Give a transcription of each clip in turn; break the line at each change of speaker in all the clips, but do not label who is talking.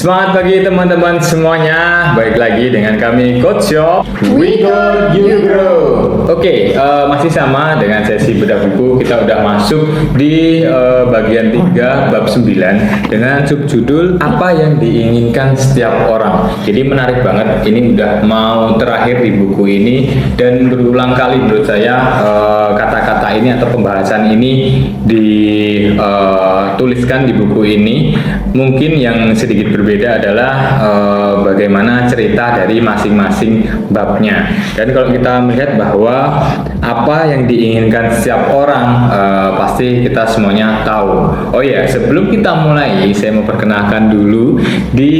Semangat pagi teman-teman semuanya. Baik lagi dengan kami Coach Shop. We Got You Bro. Oke, masih sama dengan sesi bedah buku. Kita udah masuk di bagian 3 bab 9 dengan subjudul apa yang diinginkan setiap orang. Jadi menarik banget. Ini udah mau terakhir di buku ini dan berulang kali menurut saya kata-kata ini atau pembahasan ini dituliskan di buku ini. Mungkin yang sedikit berbeda adalah bagaimana cerita dari masing-masing babnya. Dan kalau kita melihat bahwa apa yang diinginkan setiap orang pasti kita semuanya tahu. Oh ya, sebelum kita mulai, saya mau perkenalkan dulu. Di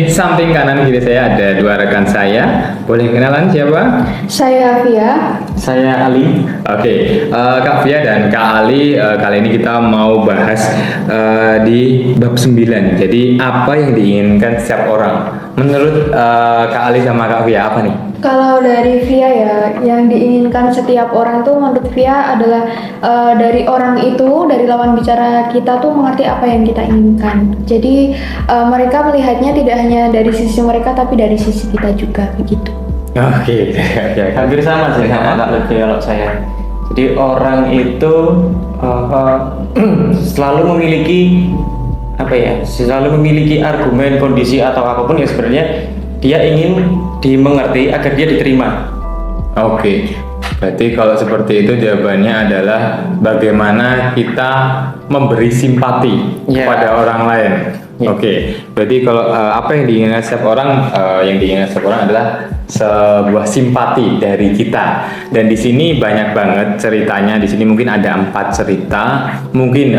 samping kanan kiri saya ada dua rekan saya. Boleh kenalan siapa?
Saya Via.
Saya Ali.
Oke, Kak Via dan Kak Ali, kali ini kita mau bahas di bab 9. Jadi apa yang diinginkan setiap orang? Menurut Kak Ali sama Kak Via apa nih?
Kalau dari Via ya, yang diinginkan setiap orang tuh menurut Via adalah dari orang itu, dari lawan bicara kita tuh mengerti apa yang kita inginkan. Jadi mereka melihatnya tidak hanya dari sisi mereka, tapi dari sisi kita juga begitu.
Oke,
Hampir sama sih sama Kak Lutfi kalau saya. Jadi orang itu selalu memiliki selalu memiliki argumen, kondisi atau apapun ya sebenarnya dia ingin dimengerti agar dia diterima.
Oke, berarti kalau seperti itu jawabannya adalah bagaimana kita memberi simpati kepada orang lain. Oke, berarti kalau apa yang diinginkan setiap orang, adalah sebuah simpati dari kita. Dan di sini banyak banget ceritanya. Di sini mungkin ada 4 cerita. Mungkin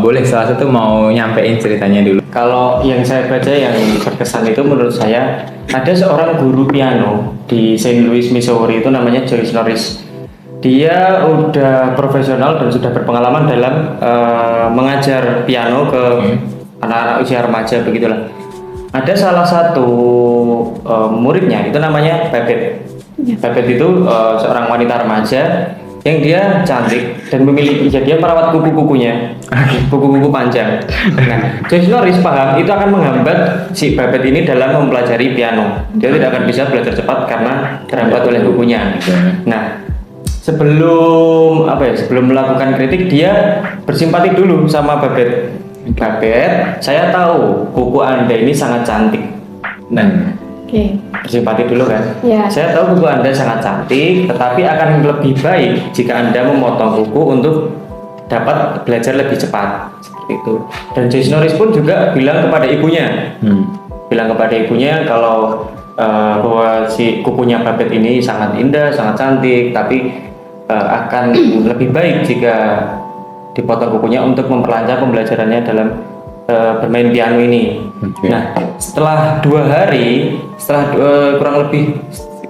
boleh salah satu mau nyampein ceritanya dulu.
Kalau yang saya baca yang berkesan itu menurut saya ada seorang guru piano di Saint Louis, Missouri itu namanya Joyce Norris. Dia udah profesional dan sudah berpengalaman dalam mengajar piano ke anak-anak usia remaja begitulah. Ada salah satu muridnya itu namanya Babette. Babette itu seorang wanita remaja yang dia cantik dan memiliki, dia merawat kuku-kukunya, kuku-kuku panjang. Nah, Joyce Norris paham itu akan menghambat si Babette ini dalam mempelajari piano. Dia tidak akan bisa belajar cepat karena terhambat oleh kukunya. Nah, sebelum melakukan kritik, dia bersimpati dulu sama Babette. Babette, saya tahu kuku Anda ini sangat cantik. Nah, bersimpati dulu kan?
Ya.
Saya tahu kuku Anda sangat cantik, tetapi akan lebih baik jika Anda memotong kuku untuk dapat belajar lebih cepat. Seperti itu. Dan Joyce Norris pun juga bilang kepada ibunya, kalau bahwa si kukunya Babette ini sangat indah, sangat cantik, tapi akan lebih baik jika dipotong kukunya untuk memperlancar pembelajarannya dalam bermain piano ini.
Okay.
Nah, setelah 2 hari, kurang lebih,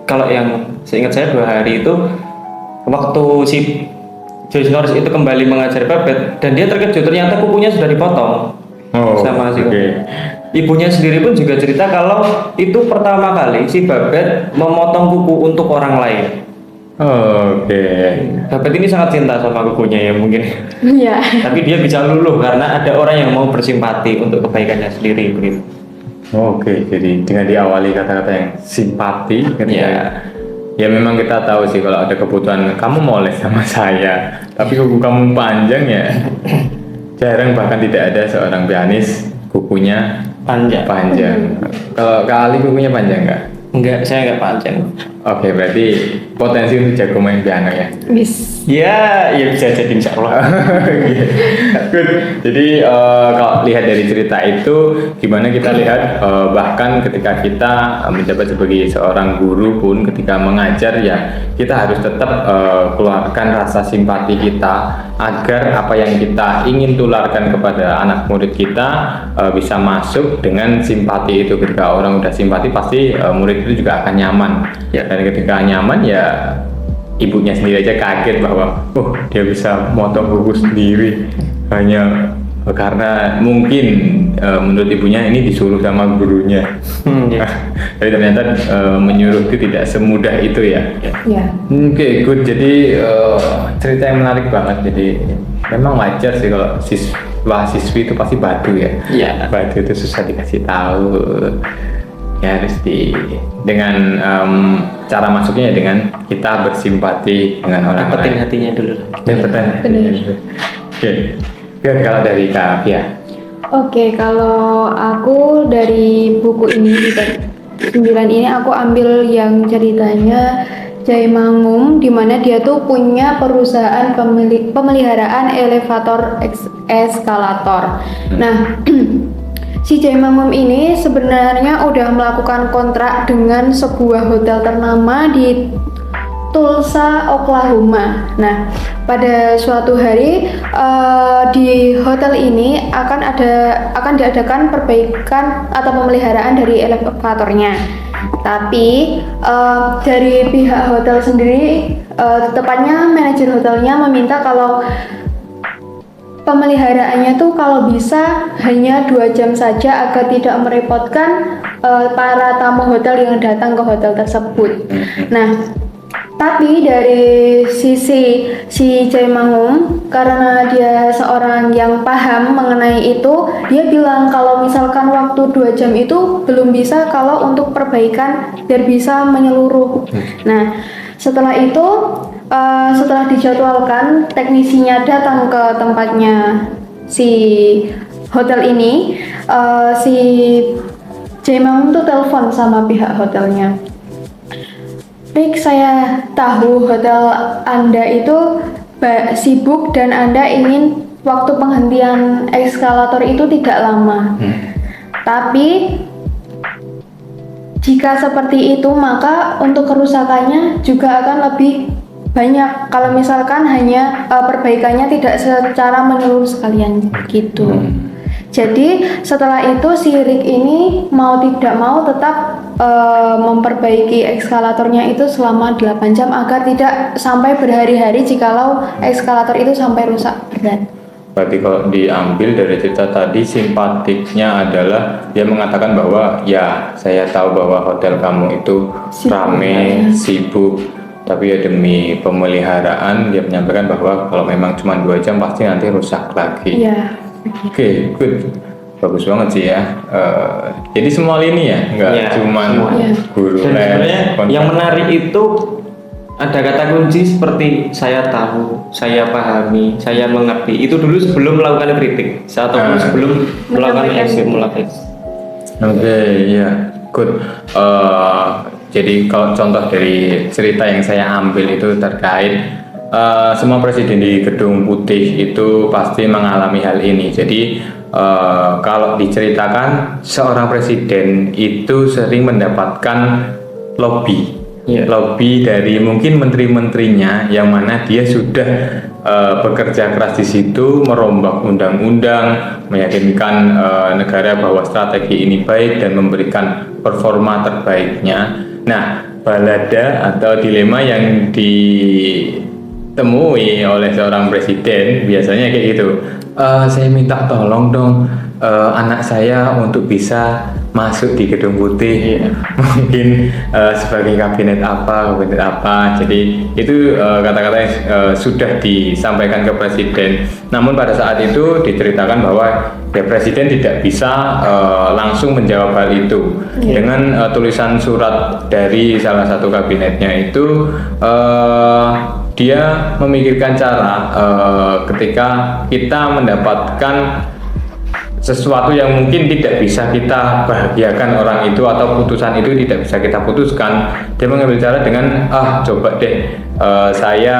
kalau yang seingat saya 2 hari itu, waktu si Joyce Norris itu kembali mengajar Babette dan dia terkejut ternyata kukunya sudah dipotong sama si kuku. Ibunya sendiri pun juga cerita kalau itu pertama kali si Babette memotong kuku untuk orang lain.
Oke.
Babette ini sangat cinta sama kukunya ya mungkin.
Iya.
Tapi dia bisa luluh karena ada orang yang mau bersimpati untuk kebaikannya sendiri begitu.
Oke, jadi dengan diawali kata-kata yang simpati, ya memang kita tahu sih kalau ada kebutuhan kamu mau les sama saya, tapi kuku kamu panjang ya. Jarang bahkan tidak ada seorang pianis kukunya panjang. Kalau Kak Ali kukunya panjang nggak?
Enggak, saya enggak panjang.
Oke, berarti potensi untuk jago main piano ya?
Bis.
Ya bisa jadi insya Allah.
Good. Jadi kalau lihat dari cerita itu, gimana kita lihat bahkan ketika kita menjabat sebagai seorang guru pun ketika mengajar ya kita harus tetap keluarkan rasa simpati kita agar apa yang kita ingin tularkan kepada anak murid kita bisa masuk dengan simpati itu. Ketika orang udah simpati pasti murid itu juga akan nyaman. Ya, dan ketika nyaman ya ibunya sendiri aja kaget bahwa dia bisa motong kuku sendiri hanya karena mungkin menurut ibunya ini disuruh sama gurunya.
Iya.
Tapi ternyata menyuruh itu tidak semudah itu ya.
Ya.
Oke, good. Jadi cerita yang menarik banget. Jadi memang wajar sih kalau siswi itu pasti batu ya.
Iya.
Batu itu susah dikasih tahu. Ya harus dengan cara masuknya ya dengan kita bersimpati dengan orang
Dapetin
lain.
hatinya dulu.
Benar.
Oke. Good, kalau dari Kak Fia.
Oke, kalau aku dari buku ini di bab 9 ini aku ambil yang ceritanya Jai Mangum, di mana dia tuh punya perusahaan pemeliharaan elevator eskalator. Nah, si Jai Mangum ini sebenarnya udah melakukan kontrak dengan sebuah hotel ternama di Tulsa, Oklahoma. Nah, pada suatu hari di hotel ini akan diadakan perbaikan atau pemeliharaan dari elevatornya. Tapi dari pihak hotel sendiri, tepatnya manajer hotelnya meminta kalau pemeliharaannya tuh kalau bisa hanya 2 jam saja agar tidak merepotkan para tamu hotel yang datang ke hotel tersebut. Nah, tapi dari sisi si Jai Mangum, karena dia seorang yang paham mengenai itu, dia bilang kalau misalkan waktu 2 jam itu belum bisa kalau untuk perbaikan biar bisa menyeluruh. Nah, setelah itu, setelah dijadwalkan, teknisinya datang ke tempatnya si hotel ini, si Jai Mangum tuh telepon sama pihak hotelnya. Rick, saya tahu hotel Anda itu sibuk dan Anda ingin waktu penghentian eskalator itu tidak lama. Tapi jika seperti itu, maka untuk kerusakannya juga akan lebih banyak kalau misalkan hanya perbaikannya tidak secara menyeluruh sekalian gitu. Jadi setelah itu si Rick ini mau tidak mau tetap memperbaiki eskalatornya itu selama 8 jam agar tidak sampai berhari-hari jikalau eskalator itu sampai rusak berat.
Berarti kalau diambil dari cerita tadi, simpatiknya adalah dia mengatakan bahwa ya saya tahu bahwa hotel kamu itu rame, sibuk, tapi ya demi pemeliharaan dia menyampaikan bahwa kalau memang cuma 2 jam pasti nanti rusak lagi.
Iya.
Oke, good. Bagus banget sih ya. Jadi semua lini ya, nggak
Iya,
cuma
semuanya.
guru
Dan
les,
sebenarnya
kontak.
yang menarik itu ada kata kunci seperti saya tahu, saya pahami, saya mengerti. Itu dulu sebelum melakukan kritik, ataupun sebelum melakukan
Menyampaikan.
evaluasi.
Oke, iya, good. Jadi kalau contoh dari cerita yang saya ambil itu terkait semua presiden di Gedung Putih itu pasti mengalami hal ini. Jadi kalau diceritakan seorang presiden itu sering mendapatkan lobby, lobby dari mungkin menteri-menterinya yang mana dia sudah bekerja keras di situ, merombak undang-undang, meyakinkan negara bahwa strategi ini baik dan memberikan performa terbaiknya. Nah, balada atau dilema yang ditemui oleh seorang presiden biasanya kayak gitu. Saya minta tolong dong anak saya untuk bisa masuk di Gedung Putih, mungkin sebagai kabinet apa. Jadi itu kata-kata yang sudah disampaikan ke presiden. Namun pada saat itu diceritakan bahwa ya presiden tidak bisa langsung menjawab hal itu. Dengan tulisan surat dari salah satu kabinetnya itu dia memikirkan cara ketika kita mendapatkan sesuatu yang mungkin tidak bisa kita bahagiakan orang itu atau putusan itu tidak bisa kita putuskan, dia mengambil cara dengan coba deh saya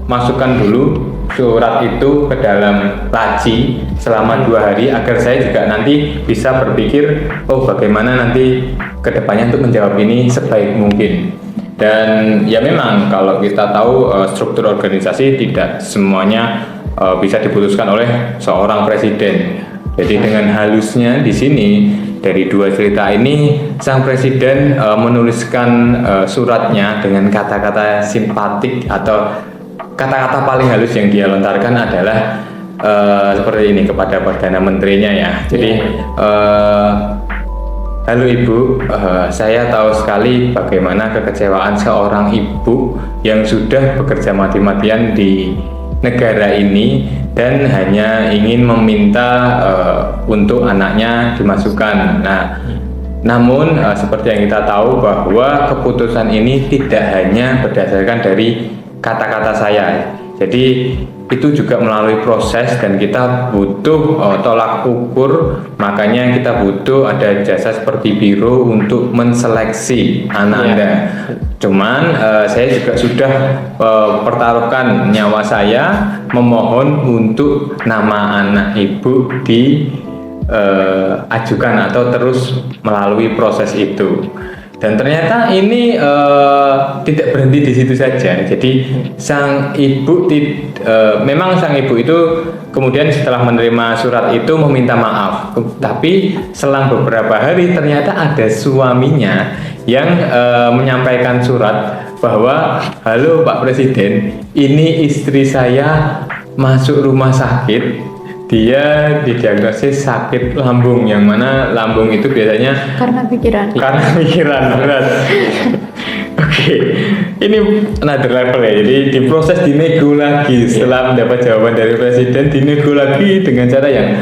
masukkan dulu surat itu ke dalam laci selama 2 hari agar saya juga nanti bisa berpikir bagaimana nanti kedepannya untuk menjawab ini sebaik mungkin. Dan ya memang kalau kita tahu struktur organisasi tidak semuanya bisa diputuskan oleh seorang presiden. Jadi dengan halusnya di sini dari 2 cerita ini sang presiden menuliskan suratnya dengan kata-kata simpatik atau kata-kata paling halus yang dia lontarkan adalah seperti ini kepada Perdana Menterinya ya. Jadi halo Ibu, saya tahu sekali bagaimana kekecewaan seorang ibu yang sudah bekerja mati-matian di negara ini dan hanya ingin meminta untuk anaknya dimasukkan. Nah, namun seperti yang kita tahu bahwa keputusan ini tidak hanya berdasarkan dari kata-kata saya. Jadi itu juga melalui proses dan kita butuh tolak ukur, makanya kita butuh ada jasa seperti biro untuk menseleksi anak Anda. Cuman saya juga sudah pertaruhkan nyawa saya memohon untuk nama anak ibu ajukan atau terus melalui proses itu. Dan ternyata ini tidak berhenti di situ saja. Jadi sang ibu memang sang ibu itu kemudian setelah menerima surat itu meminta maaf. Tapi selang beberapa hari ternyata ada suaminya yang menyampaikan surat bahwa halo Pak Presiden, ini istri saya masuk rumah sakit. Dia didiagnosis sakit lambung, yang mana lambung itu biasanya
Karena pikiran
berat. Oke, ini another level ya. Jadi diproses, dinego lagi setelah mendapat jawaban dari presiden, dinego lagi dengan cara yang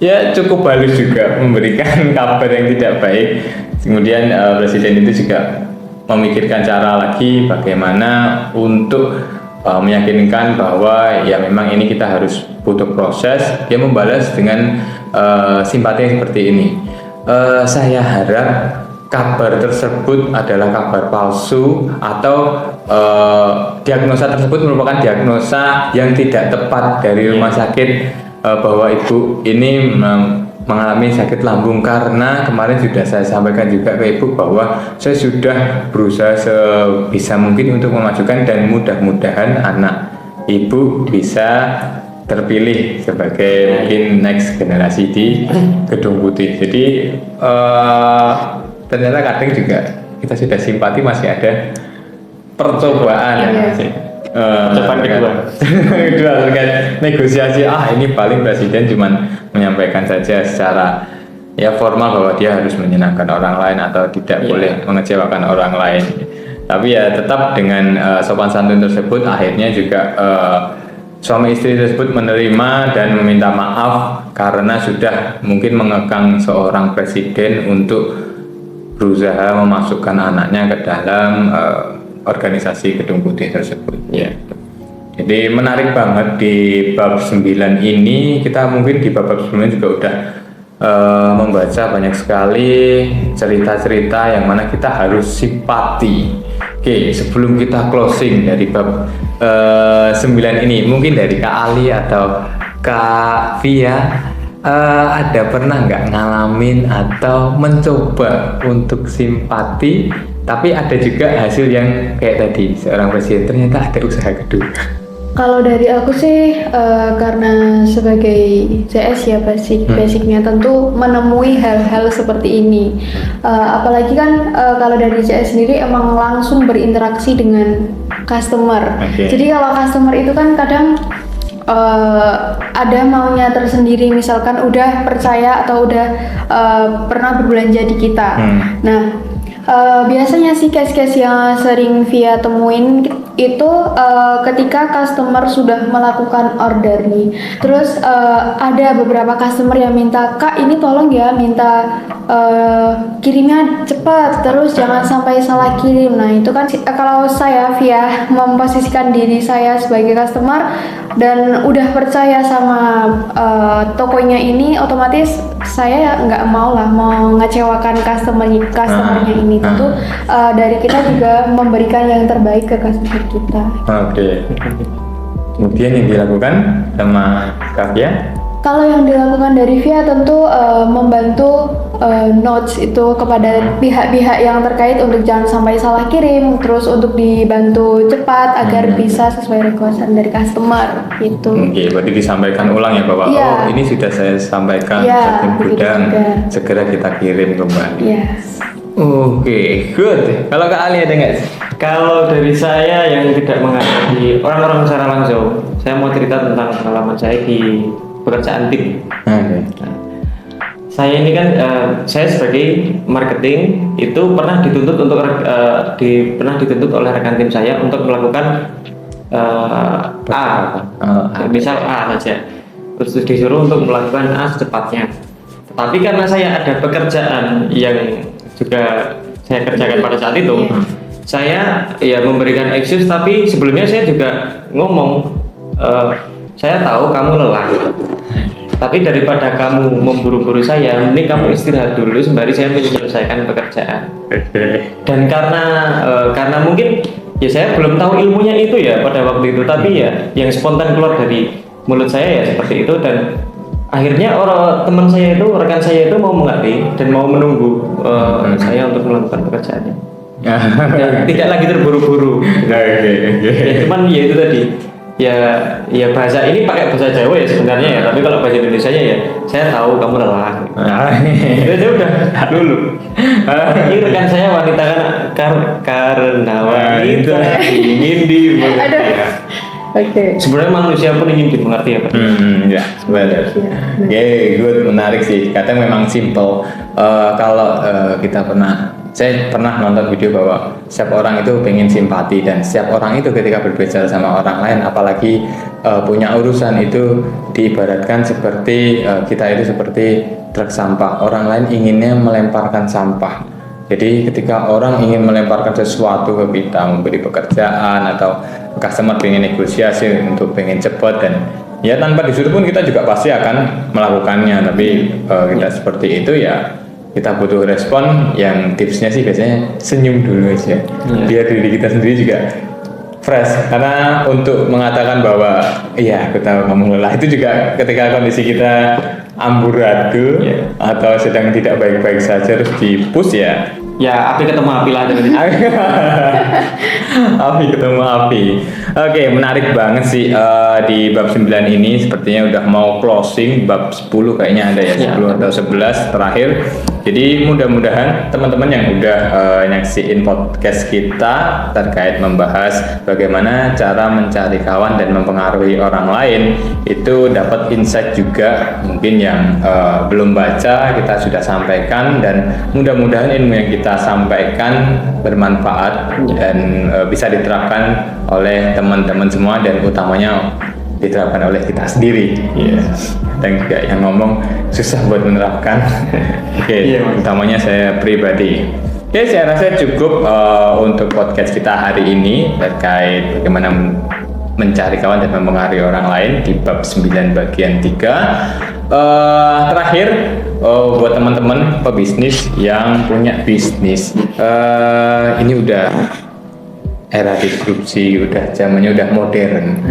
ya cukup halus juga, memberikan kabar yang tidak baik. Kemudian presiden itu juga memikirkan cara lagi bagaimana untuk meyakinkan bahwa ya memang ini kita harus butuh proses. Dia membalas dengan simpati yang seperti ini. Saya harap kabar tersebut adalah kabar palsu atau diagnosa tersebut merupakan diagnosa yang tidak tepat dari rumah sakit, bahwa ibu ini mengalami sakit lambung, karena kemarin sudah saya sampaikan juga ke ibu bahwa saya sudah berusaha sebisa mungkin untuk memajukan dan mudah-mudahan anak ibu bisa terpilih sebagai mungkin next generasi di Gedung Putih. Jadi ternyata kadang juga kita sudah simpati, masih ada percobaan
Percobaan
kedua terkait negosiasi. Ini paling presiden cuman menyampaikan saja secara ya formal bahwa dia harus menyenangkan orang lain atau tidak boleh mengecewakan orang lain. Tapi ya tetap dengan sopan santun tersebut akhirnya juga suami istri tersebut menerima dan meminta maaf karena sudah mungkin mengekang seorang presiden untuk berusaha memasukkan anaknya ke dalam organisasi Gedung Putih tersebut. Ya. Jadi menarik banget di bab 9 ini. Kita mungkin di bab sebelumnya juga udah membaca banyak sekali cerita-cerita yang mana kita harus simpati. Oke, sebelum kita closing dari bab 9 ini, mungkin dari Kak Ali atau Kak Via, ada pernah nggak ngalamin atau mencoba untuk simpati, tapi ada juga hasil yang kayak tadi seorang presiden ternyata ada usaha kedua?
Kalau dari aku sih karena sebagai CS ya basicnya tentu menemui hal-hal seperti ini. Apalagi kan kalau dari CS sendiri emang langsung berinteraksi dengan customer. Jadi kalau customer itu kan kadang ada maunya tersendiri, misalkan udah percaya atau udah pernah berbelanja di kita. Nah, biasanya sih case-case yang sering Via temuin itu ketika customer sudah melakukan order nih, terus ada beberapa customer yang minta, Kak ini tolong ya minta kirimnya cepat, terus jangan sampai salah kirim. Nah itu kan kalau saya Via memposisikan diri saya sebagai customer dan udah percaya sama tokonya ini, otomatis saya nggak mau ngecewakan customernya ini. Tentu dari kita juga memberikan yang terbaik ke customer kita.
Oke. Kemudian yang dilakukan sama Kak Via?
Kalau yang dilakukan dari Via tentu membantu notes itu kepada pihak-pihak yang terkait untuk jangan sampai salah kirim, terus untuk dibantu cepat agar bisa sesuai requestan dari customer gitu.
Oke, berarti disampaikan ulang ya bahwa oh ini sudah saya sampaikan satu gudang, segera kita kirim kembali.
Yes.
Oke, good. Kalau Kak Ali ada nggak?
Kalau dari saya yang tidak menghadapi orang-orang secara langsung, saya mau cerita tentang pengalaman saya di pekerjaan tim.
Oke.
Saya ini kan saya sebagai marketing itu pernah dituntut untuk pernah dituntut oleh rekan tim saya untuk melakukan misal A saja, terus disuruh untuk melakukan A secepatnya. Tapi karena saya ada pekerjaan yang juga saya kerjakan pada saat itu, saya ya memberikan excuse, tapi sebelumnya saya juga ngomong, saya tahu kamu lelah. Tapi daripada kamu memburu-buru saya, mending kamu istirahat dulu sembari saya menyelesaikan pekerjaan. Dan karena mungkin ya saya belum tahu ilmunya itu ya pada waktu itu, tapi ya yang spontan keluar dari mulut saya ya seperti itu, dan akhirnya teman saya itu, rekan saya itu mau mengerti dan mau menunggu saya untuk melakukan pekerjaannya. Tidak lagi terburu-buru.
Oke.
Ya, cuman ya itu tadi. Ya bahasa ini pakai bahasa Jawa ya sebenarnya ya, tapi kalau bahasa Indonesia ya saya tahu kamu lelah. Itu udah dulu. Ini rekan saya wanita karena wanita ingin dimengerti.
Oke.
Sebenarnya manusia pun ingin dimengerti ya Pak.
Ya, benar. Oke, good, menarik sih. Kadang memang simple. Kalau saya pernah nonton video bahwa setiap orang itu pengen simpati, dan setiap orang itu ketika berbicara sama orang lain, apalagi punya urusan, itu diibaratkan seperti kita itu seperti truk sampah. Orang lain inginnya melemparkan sampah. Jadi ketika orang ingin melemparkan sesuatu ke kita, memberi pekerjaan atau customer pengen negosiasi untuk pengen cepat, dan ya tanpa disuruh pun kita juga pasti akan melakukannya. Tapi kita seperti itu ya, kita butuh respon. Yang tipsnya sih biasanya senyum dulu aja, biar diri kita sendiri juga fresh. Karena untuk mengatakan bahwa iya aku tahu kamu lelah, itu juga ketika kondisi kita amburadul atau sedang tidak baik-baik saja, terus di-push
ya api ketemu api lah.
Api ketemu api. Oke, menarik banget sih di bab 9 ini. Sepertinya udah mau closing. Bab 10 kayaknya ada ya, 10 atau 11 terakhir. Jadi mudah-mudahan teman-teman yang udah nyaksiin podcast kita terkait membahas bagaimana cara mencari kawan dan mempengaruhi orang lain itu dapat insight juga. Mungkin yang belum baca kita sudah sampaikan, dan mudah-mudahan ilmu yang kita sampaikan bermanfaat dan bisa diterapkan oleh teman-teman semua, dan utamanya diterapkan oleh kita sendiri. Dan juga yang ngomong susah buat menerapkan. Utamanya saya pribadi. Saya rasa cukup untuk podcast kita hari ini terkait bagaimana mencari kawan dan mempengaruhi orang lain di bab 9 bagian 3. Terakhir, buat teman-teman pebisnis yang punya bisnis, ini udah era disrupsi, udah zamannya udah modern.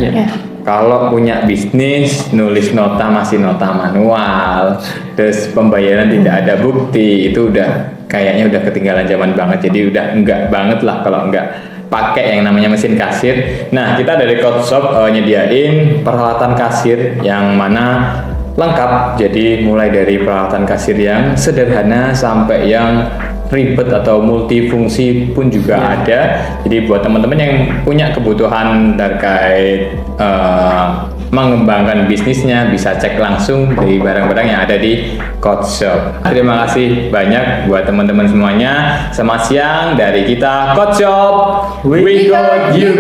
Kalau punya bisnis, nulis nota masih nota manual, terus pembayaran tidak ada bukti, itu udah kayaknya udah ketinggalan zaman banget. Jadi udah enggak banget lah kalau enggak pakai yang namanya mesin kasir. Nah, kita dari Coach Shop nyediain peralatan kasir yang mana lengkap. Jadi mulai dari peralatan kasir yang sederhana sampai yang ribet atau multifungsi pun juga ada. Jadi buat teman-teman yang punya kebutuhan terkait mengembangkan bisnisnya, bisa cek langsung dari barang-barang yang ada di Coach Shop. Terima kasih banyak buat teman-teman semuanya. Selamat siang dari kita Coach Shop. We got you.